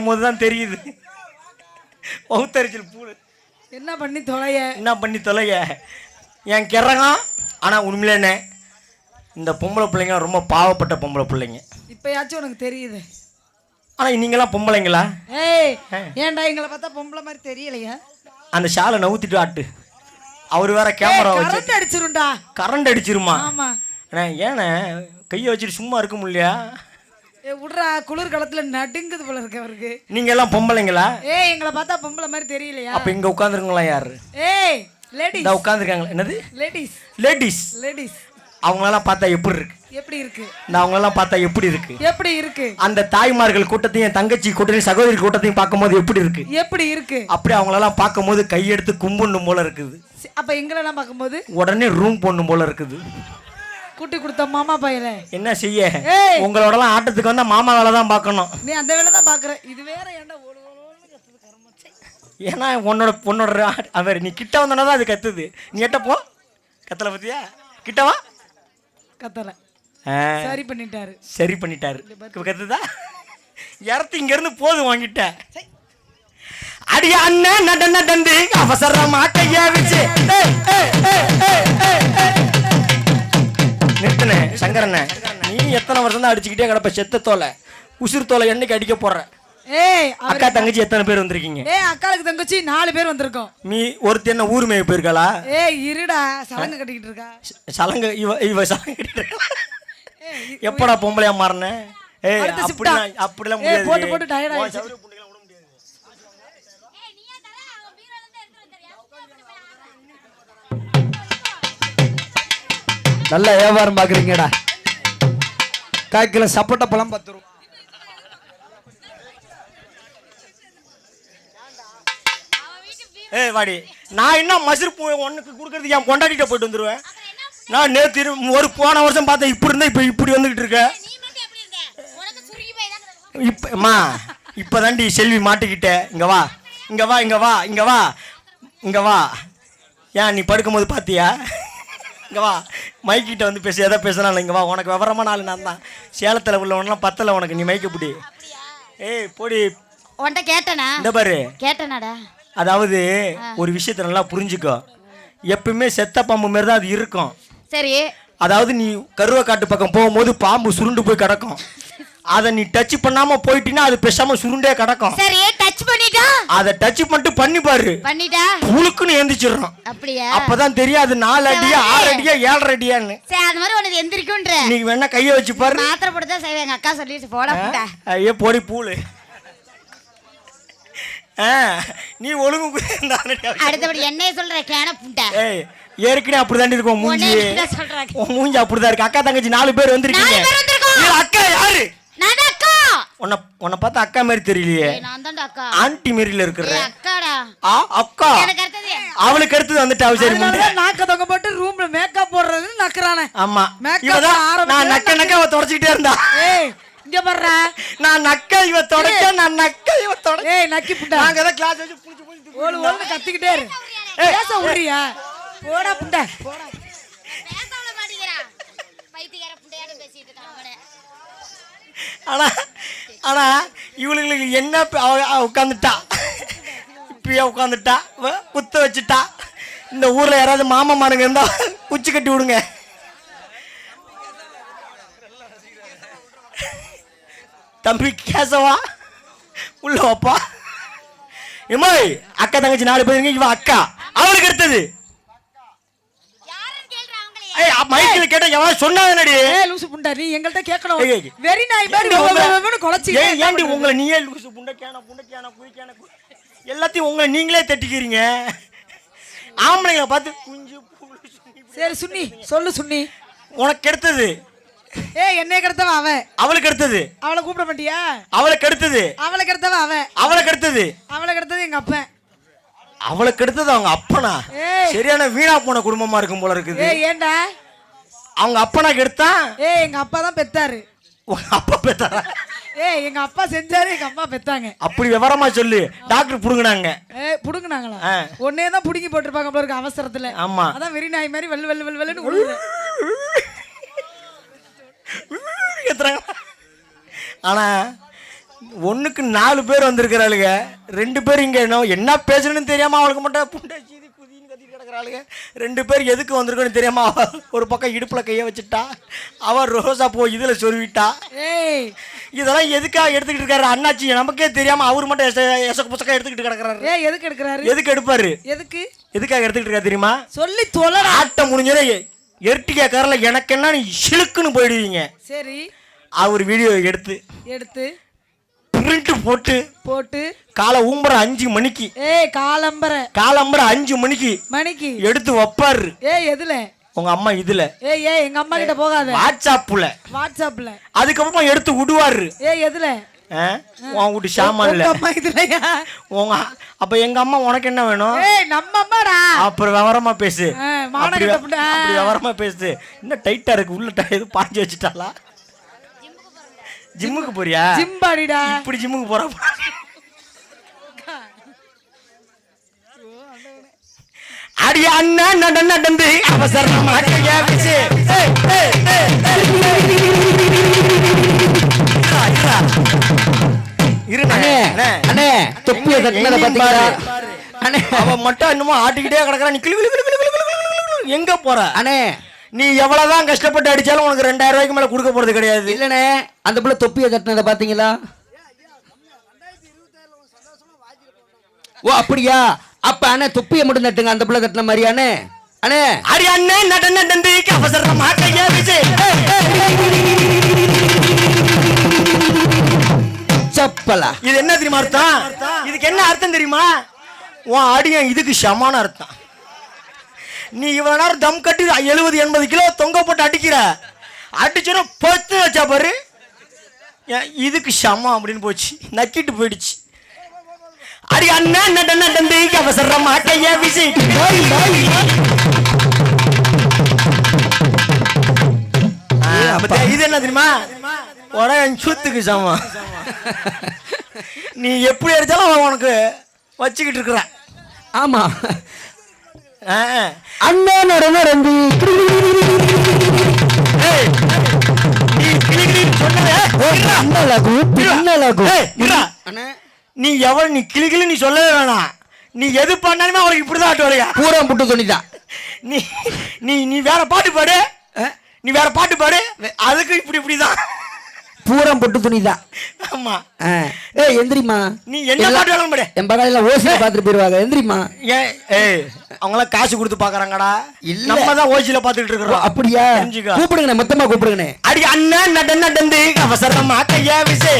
போதுதான் தெரியுது பௌத்தரிச்சல் பூ என்ன பண்ணி தொலைய என் கிறகம். ஆனால் உண்மையிலே இந்த பொம்பளை பிள்ளைங்க ரொம்ப பாவப்பட்ட பொம்பளை பிள்ளைங்க. இப்பயாச்சும் உனக்கு தெரியுது. ஆனால் நீங்களாம் பொம்பளைங்களா? ஏன்டா எங்களை பார்த்தா பொம்பளை மாதிரி தெரியலையா? அந்த ஷாலை நவுத்திட்டு ஆட்டு. அவர் வேற கேமரா வச்சு அடிச்சிருண்டா. கரண்ட் அடிச்சிருமா? ஆமா. ஏண்ணே கையை வச்சுட்டு சும்மா இருக்க முடியலையா? விட்றா, குளிர் காலத்துல நடுங்குது போல இருக்கு அவருக்கு. நீங்க எல்லாம் பொம்பளைங்களா? எங்களை பார்த்தா பொம்பளை மாதிரி தெரியலையா? அப்ப இங்க உட்கார்ந்துருங்களா யாரு? லேடிஸ் உட்கார்ந்துருக்காங்க. என்னது லேடிஸ்? Ladies ladies. அவங்களெல்லாம் பார்த்தா எப்படி இருக்கு? எப்படி இருக்கு? அவங்களெல்லாம் பார்த்தா எப்படி இருக்கு? எப்படி இருக்கு? அந்த தாய்மார்கள் கூட்டத்தையும் தங்கச்சி கூட்டத்தையும் சகோதரி கூட்டத்தையும் பார்க்கும்போது எப்படி இருக்கு? எப்படி இருக்கு? அப்படி அவங்களெல்லாம் பார்க்கும்போது கையெடுத்து கும்பிடணும் போல இருக்குது. அப்ப எங்களெல்லாம் பார்க்கும்போது உடனே ரூம் போடணும் போல இருக்குது. கூட்டி கொடுத்த மாமா பையல என்ன செய்ய? உங்களோடலாம் ஆட்டத்துக்கு வந்தா மாமா வேலை தான் பார்க்கணும். நீ அந்த வேலை தான் பார்க்குற. இது வேற ஏன்டா ஏன்னா உன்னோட அவர் நீ கிட்ட வந்தோன்னா தான் அது கத்துது. நீ எட்டப்போ கத்தலை பத்தியா? கிட்டவா கத்தலை. சரி பண்ணிட்டாரு. கத்துதா இறத்து இங்க இருந்து போது வாங்கிட்ட. அடியா அண்ணன் நடந்து அவசரமா கைய வச்சு நிறுத்தினே. சங்கரண்ண, நீ எத்தனை வருஷம் தான் அடிச்சுக்கிட்டே கிடப்ப? செத்த தோலை உசுறு தோலை என்னைக்கு அடிக்க போடுற? அக்கா தங்கச்சி எத்தனை பேர் வந்திருக்கீங்க? அக்காளுக்கு தங்கச்சி 4 பேர் வந்திருக்கோம். நீ ஒருத்தி என்ன ஊர் மேய போயிருக்காளா? இருடா, சலங்க கட்டிக்கிட்டு இருக்கா. சலங்க இவ சலங்க கட்டிட்டு இருக்கா. எப்படா பொம்பளையா மாறின? அப்படிலாம் முடியாது. போட்டு போட்டு டயர்ட் ஆயிடுச்சு. நல்ல வியாபாரம் பாக்குறீங்கடா. காய்க்கில சப்போட்டா பழம் 10 ரூபா. வாடி, நான் என்ன மசுறு உனக்கு கொடுக்கறதுக்கு என் கொண்டாடிட்ட போயிட்டு வந்துருவேன். நான் நேற்று ஒரு போன வருஷம் பார்த்தேன் இப்படி இருந்தா இப்ப இப்படி வந்துகிட்டு இருக்க. இப்பமா இப்பதாண்டி செல்வி மாட்டிக்கிட்ட. இங்க வா இங்க வா இங்க வா இங்க வா இங்க வா. ஏன் நீ படுக்கும்போது பாத்தியா? இங்க வா, மைக்கிட்ட வந்து பேசி எதை பேசலாம். இங்க வா, உனக்கு விவரமான ஆளு நான் தான். சேலத்தில் உள்ளவனெல்லாம் பத்தல உனக்கு. நீ மைக்க பிடி. போடி. உன்கிட்ட கேட்டனா? இந்த பாரு கேட்டனாடா. அதாவது ஒரு விஷயத்த நல்லா புரிஞ்சுக்கோ. எப்பவுமே செத்த பாம்பு மாதிரி தான் அது இருக்கும். சரி. அதாவது நீ கருவ காட்டு பக்கம் போகும்போது பாம்பு சுருண்டு போய் கிடக்கும். அதை நீ டச் பண்ணாம போயிட்டீன்னா அது பேசாம சுருண்டே கிடக்கும். சரி, டச் பண்ணிட்டா? அதை டச் பண்ணிட்டு பண்ணி பாரு. பண்ணிட்டா உளுக்குன்னு எந்திரிச்சிடுறோம். அப்படியே? அப்பதான் தெரியாது 4 அடியா 6 அடியா 7 அடியான்னு. சரி, அது மாதிரி உனக்கு எந்திரிக்கும்ன்ற. நீ வேணா கைய வச்சு பாரு. மாத்திரை போட்டு தான் செய்வேன். எங்க அக்கா சொல்லிட்டு போடா புட்டா. ஐயே போடி பூளு. நீ ஒழுங்கு அடுத்தபடி என்னைய சொல்ற கேன புட்டா. ஏற்கனவே அப்படிதான் இருக்கும் மூஞ்சி. மூஞ்சி அப்படிதான் இருக்கு. அக்கா தங்கச்சி 4 பேர் வந்திருக்கீங்க. அக்கா யாரு? நான் அக்கா. உன்னை பார்த்தா அக்கா மாதிரி தெரியலையே. நான் தான் அக்கா. ஆன்ட்டி மாதிரில இருக்கிற. அக்காடா. அக்கா. எனக்கு அடுத்தது அவளுக்கு அடுத்தது வந்துட்டா. சரி முண்டை நாக்க தொங்க போட்டு ரூம்ல மேக்கப் போடுறது நக்கறானே. ஆமா. நான் நக்க தொடச்சிட்டே இருந்தா. இங்க பாருடா, நான் நக்க இவ தொடக்க நான் நக்க இவ தொடக்க. நக்கி புண்டா. நாங்க ஏதோ கிளாஸ் வச்சு புடிச்சு ஓடு கத்திக்கிட்டே இரு. பேச உரியா? போடா புண்டா போடா. பேசவல மாட்டீங்கடா. பைத்தியக்கார புண்டையாட பேசிட்டு இருக்கானே. ஆனா இவளுங்களுக்கு என்ன உட்காந்துட்டா. இப்பயே உட்காந்துட்டா, குத்த வச்சுட்டா. இந்த ஊர்ல யாராவது மாமா மானுங்க இருந்தா குச்சி கட்டி விடுங்க. தம்பி கேசவா உள்ள வாப்பா. எம்மாய் அக்கா தங்கச்சி 4 பேருங்க. இவ அக்கா. அவளுக்கு அடுத்தது மைக்கில் கேட்ட எவன் சொன்னாதனடி. லூசு புண்டா, நீ எங்கள்ட்ட கேட்கணும். வெரி நாய் மாதிரி கொலைச்சி. ஏன்டி உங்களை நீயே லூசு புண்டக்கான குயிக்கான எல்லாத்தையும் உங்களை நீங்களே தட்டிக்கிறீங்க. ஆம்பளைங்களை பார்த்து குஞ்சு. சரி சுன்னி சொல்லு. சுன்னி உனக்கு எடுத்தது. என்னைய கெடுத்தவ அவ. அவளுக்கு எடுத்தது. அவளை கூப்பிட மாட்டியா? அவளுக்கு எடுத்தது. அவளுக்கு எடுத்தவ அவ. அவளுக்கு எடுத்தது. அவளுக்கு எடுத்தது எங்க அப்பன். அவளுக்கு எடுத்தது அவங்க அப்பனா? சரியான வீணா போன குடும்பமா இருக்கும் போல இருக்குது. ஏன்டா? அவங்க அப்பனாக்கு எடுத்தா? எங்க அப்பா தான் பெத்தாரு. உங்க அப்பா பெத்தாரா? எங்க அப்பா செஞ்சாரு, எங்க அம்மா பெத்தாங்க. அப்படி விவரமா சொல்லு. டாக்டர் புடுங்குனாங்க. புடுங்குனாங்களா? ஒன்னே தான் புடுங்கி போட்டுருப்பாங்க போல இருக்கு அவசரத்துல. ஆமா. அதான் வெறி நாய் மாதிரி வெள்ளு. ஆனா ஒண்ணுக்கு 4 பேர் வந்திருக்கிறாளுங்க. 2 பேர் இங்க என்ன பேசணும்னு தெரியாம அவளுக்கு மட்டும் புண்டை சீதி குதின்னு கத்திட்டு கிடக்குறாளுங்க. 2 பேர் எதுக்கு வந்திருக்கோன்னு தெரியாம ஒரு பக்கம் இடுப்புல கைய வச்சுட்டா, அவ ரோசா போ இதுல சொருவிட்டா. ஏய் இதெல்லாம் எதுக்காக எடுத்துக்கிட்டு இருக்காரு அண்ணாச்சி? நமக்கே தெரியாம அவரு மட்டும் எசக்கு புசக்கா எடுத்துக்கிட்டு கிடக்குறாரு. ஏய் எதுக்கு எடுக்கறாரு? எதுக்கு எடுப்பாரு? எதுக்காக எடுத்துக்கிட்டு இருக்கா தெரியுமா? சொல்லி தொலைடா. ஆட்டம் முடிஞ்சதே எர்டிகா கார்ல எனக்கு என்ன நீ சிலுக்குன்னு போயிடுவீங்க. சரி அவர் வீடியோ எடுத்து பிரிண்ட் போட்டு காலை ஊம்பற 5 மணிக்கு காலம்பர 5 மணிக்கு எடுத்து வைப்பாரு. எதுல? உங்க அம்மா இதுல. எங்க அம்மா கிட்ட போகாத. வாட்ஸ்அப்ல அதுக்கப்புறமா எடுத்து விடுவாரு. எதுல? உன் வீட்டு சாமான்ல. உங்க அப்ப எங்க அம்மா உனக்கு என்ன வேணும்? நம்ம அம்மாடா. அப்புறம் விவரமா பேசு. அப்படி விவரமா பேசு. இன்னும் டைட்டா இருக்கு உள்ள எதுவும் பாஞ்சு வச்சுட்டாளா? ஜிம்முக்கு போறியா? ஜிம்பாடிடா. இப்படி ஜிம்முக்கு போற. அடி அண்ணா நடந்து அவசரமா கையா வீசு. அண்ணே தொப்பிய தட்டினத பாத்தீங்களா? அண்ணே அவ மட்டும் இன்னும் ஆட்டிக்கிட்டே கிடக்குறா. நீ கிளி எங்க போற? அண்ணே நீ எவ்வளவுதான் கஷ்டப்பட்டு அடிச்சாலும் உனக்கு 2000 ரூபாய்க்கு மேல கொடுக்க போறது கிடையாது. இல்லனே அந்த புள்ள தொப்பிய தட்டினத பாத்தீங்களா? ஓ அப்படியா? அப்ப அண்ணே தொப்பிய மட்டும் தட்டுங்க அந்த புள்ள தட்டின மாதிரி. அண்ணே அடி அண்ணே நடந்து அவசரமா கையா வீசு. சப்பலா. இது என்ன தெரியுமா அர்த்தம்? இதுக்கு என்ன அர்த்தம் தெரியுமா? உன் அடியன் இதுக்கு சமான அர்த்தம். நீ இவ்வளவு நேரம் தம் கட்டி 70-80 கிலோ தொங்க போட்டு அடிச்சோன்னா 10 வச்சா பாரு, இதுக்கு சமம் அப்படின்னு போச்சு. நக்கிட்டு போயிடுச்சு. அடி அண்ணா நடந்து அவசரமா கையா வீசி. இது என்ன தெரியுமா? சூத்துக்கு சமம். நீ எப்படி அடிச்சாலும் அவன் உனக்கு வச்சுக்கிட்டு இருக்கிற. ஆமா அண்ணா நடந்து நீ எவ்வளவு நீ கிளி நீ சொல்லவே வேணாம். நீ எது பண்ணாலுமே அவளுக்கு இப்படிதான் ஆட்டுவாளையா? பூரா புட்டு துணிதான். நீ நீ நீ வேற பாட்டு பாடு. நீ வேற பாட்டு பாடு. அதுக்கு இப்படிதான் பூரம் பொட்டு துணிதான். ஆமா. எந்திரிமா. நீ என்ன பாட்டு வேணும் பாடு. என் பகால ஓசில பாத்துட்டு போயிருவாங்க. எந்திரிமா. அவங்க எல்லாம் காசு கொடுத்து பாக்குறாங்கடா. நம்ம தான் ஓசில பாத்துட்டு இருக்கோம். அப்படியா? கூப்பிடுங்க, மொத்தமா கூப்பிடுங்க. அடி அண்ணா நடந்து அவசரமா கையா வீசு.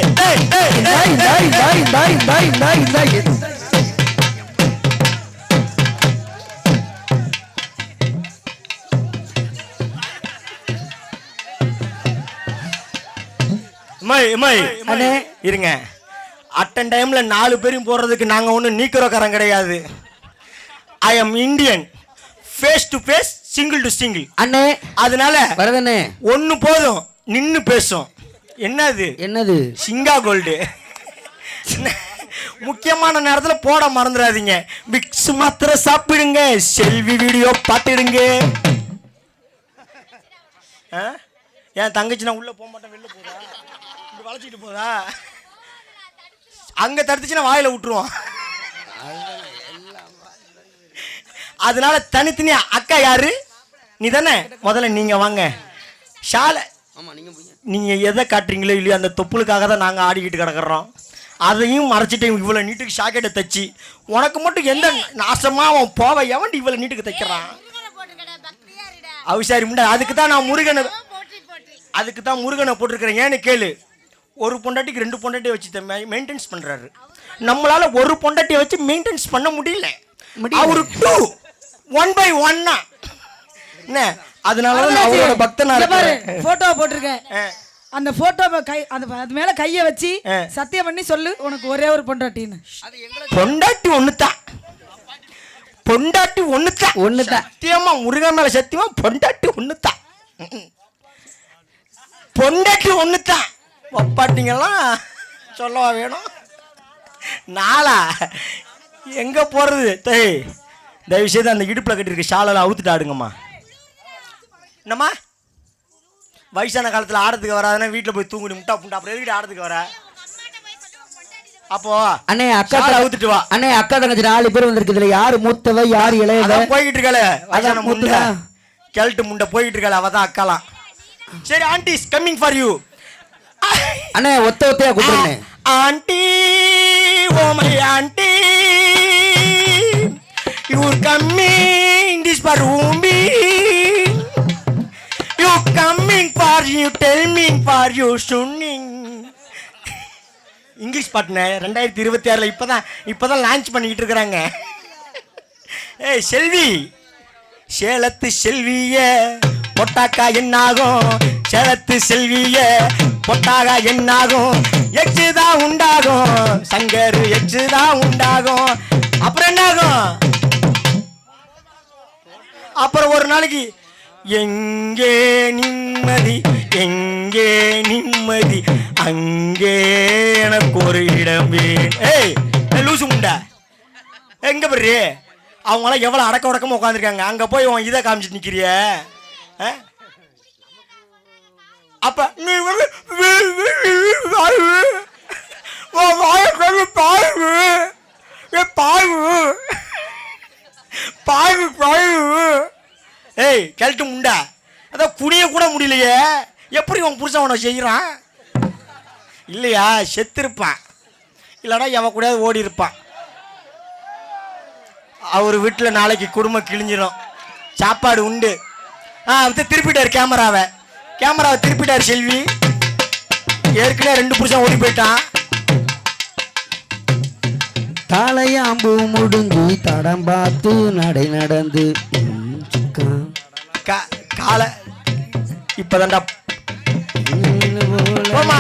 இருங்க. அட்டன் டைம்ல 4 பேரும் போறதுக்கு நாங்க ஒன்னும் நீக்கிறோக்காரன் கிடையாது. I am Indian. Face to face, single to single. அண்ணே அதனால வரதண்ணே ஒன்னு போதும், நின்னு பேசும். என்னது? சிங்கா கோல்டு. முக்கியமான நேரத்துல போட மறந்துடாதீங்க. விக்ஸ் மாத்திரை சாப்பிடுங்க, செல்வி வீடியோ பார்த்துடுங்க. என் தங்கச்சி நான் உள்ள போக மாட்டேன், வெளில போதா வளைச்சிட்டு போதா, அங்க தடுத்துச்சுன்னா வாயில விட்டுருவோம். அதனால தனித்தனியா. அக்கா யாரு? நீ தானே? முதல்ல நீங்க வாங்க. ஷால நீங்க எதை காட்டுறீங்களோ இல்லையோ அந்த தொப்புளுக்காக தான் நாங்க ஆடிக்கிட்டு கிடக்குறோம். அதையும் மறைச்சிட்டு இவ்வளவு நீட்டுக்கு ஷாக்கெட்டை தச்சு உனக்கு மட்டும் எந்த நாசமா அவன் போவ எவன் இவ்வளவு நீட்டுக்கு தைக்கிறான்? அவசாரி முண்டா. அதுக்கு தான் நான் முருகனை போட்டிருக்கிறேன். ஏன்னு கேளு. ஒரு பொண்டாட்டிக்கு 2 பொண்டாட்டியை வச்சு மெயின்டெனன்ஸ் பண்றாரு. நம்மளால ஒரு பொண்டாட்டியை வச்சு மெயின்டெனன்ஸ் பண்ண முடியல. அவரு 2 1 by 1 என்ன? அதனால அவரோட பக்தனா இருக்காரு. போட்டோ போட்டுருக்கேன். அந்த போட்டோ அது மேல கைய வச்சு சத்தியம் பண்ணி சொல்லு உனக்கு ஒரே ஒரு பொண்டாட்டின்னு. பொண்டாட்டி ஒண்ணுதான். சத்தியமா முருகன் மேல சத்தியமா பொண்டாட்டி ஒண்ணுதான். பொண்டாட்டி ஒண்ணுதான். ஒப்பாட்டிங்கெல்லாம் சொல்லவா வேணும்? நாளா எங்க போறது? தயவு செய்து அந்த இடுப்புல கட்டிருக்க ஷாலெல்லாம் அவுத்துட்டு ஆடுங்கம்மா. என்னம்மா வயசான காலத்துல ஆடத்துக்கு வராதுன்னா வீட்டுல போய் தூங்குடி முட்டா புண்டா. அப்புறம் எதுக்கிட்ட ஆடத்துக்கு வர? அப்போ அண்ணே அக்கா ஷாலை அவுத்துட்டு வா. அண்ணே அக்கா தங்கச்சி 4 பேர் வந்திருக்கு. இதுல யாரு மூத்தவ யாரு இளையவ? அதான் போய்கிட்டு இருக்காளே வயசான அதான் முண்டை மூத்தவா? கெல்ட்டு முண்டை போய்கிட்டு இருக்காளே அவ தான் அக்காலாம். சரி ஆண்டிஸ் கம்மிங் ஃபார் யூ. அண்ணே ஒத்தையா கூப்பிடுங்க. Auntie oh my auntie you coming this for ரூம்பி யூ கம்மிங் ஃபார் யூ டெல்மிங் ஃபார் யூ சுன்னிங். இங்கிலீஷ் பாட்டுனே 2026 இப்பதான் லான்ச் பண்ணிக்கிட்டு இருக்கிறாங்க. ஏய் செல்வி, சேலத்து செல்விய பொட்டாக்கா என்னாகும், சேலத்து செல்விய பொட்டாக்கா என்னாகும், எச்சு தான் உண்டாகும், சங்கரு எச்சு தான் உண்டாகும். அப்புறம் என்னாகும்? அப்புறம் ஒரு நாளைக்கு எங்கே நிம்மதி எங்கே நிம்மதி அங்கே எனக்கு ஒரு இடம் வேணும். ஏய் லூசு முண்டா எங்க பெரிய அவங்களாம் எவ்வளோ அடக்க உடக்கமாக உட்காந்துருக்காங்க. அங்கே போய் உன் இதை காமிச்சிட்டு நிற்கிறிய. அப்போ நீ ஏய் கழட்டு முண்டா, அதான் குனிய கூட முடியலையே, எப்படி உன் புருஷன் உன செய்கிறான்? இல்லையா செத்துருப்பான், இல்லைனா எவன் கூட ஓடி இருப்பான். அவர் வீட்டில் நாளைக்கு குடும்பம் கிழிஞ்சிடும், சாப்பாடு உண்டு. திருப்பிட்டார் கேமராவை திருப்பிட்டார் செல்வி. ஏற்கனவே 2 புருஷன் ஓடி போயிட்டான். தாளையாம்பு முடிஞ்சு தடம் பார்த்து நடை நடந்து காலை இப்பதான்டா போமா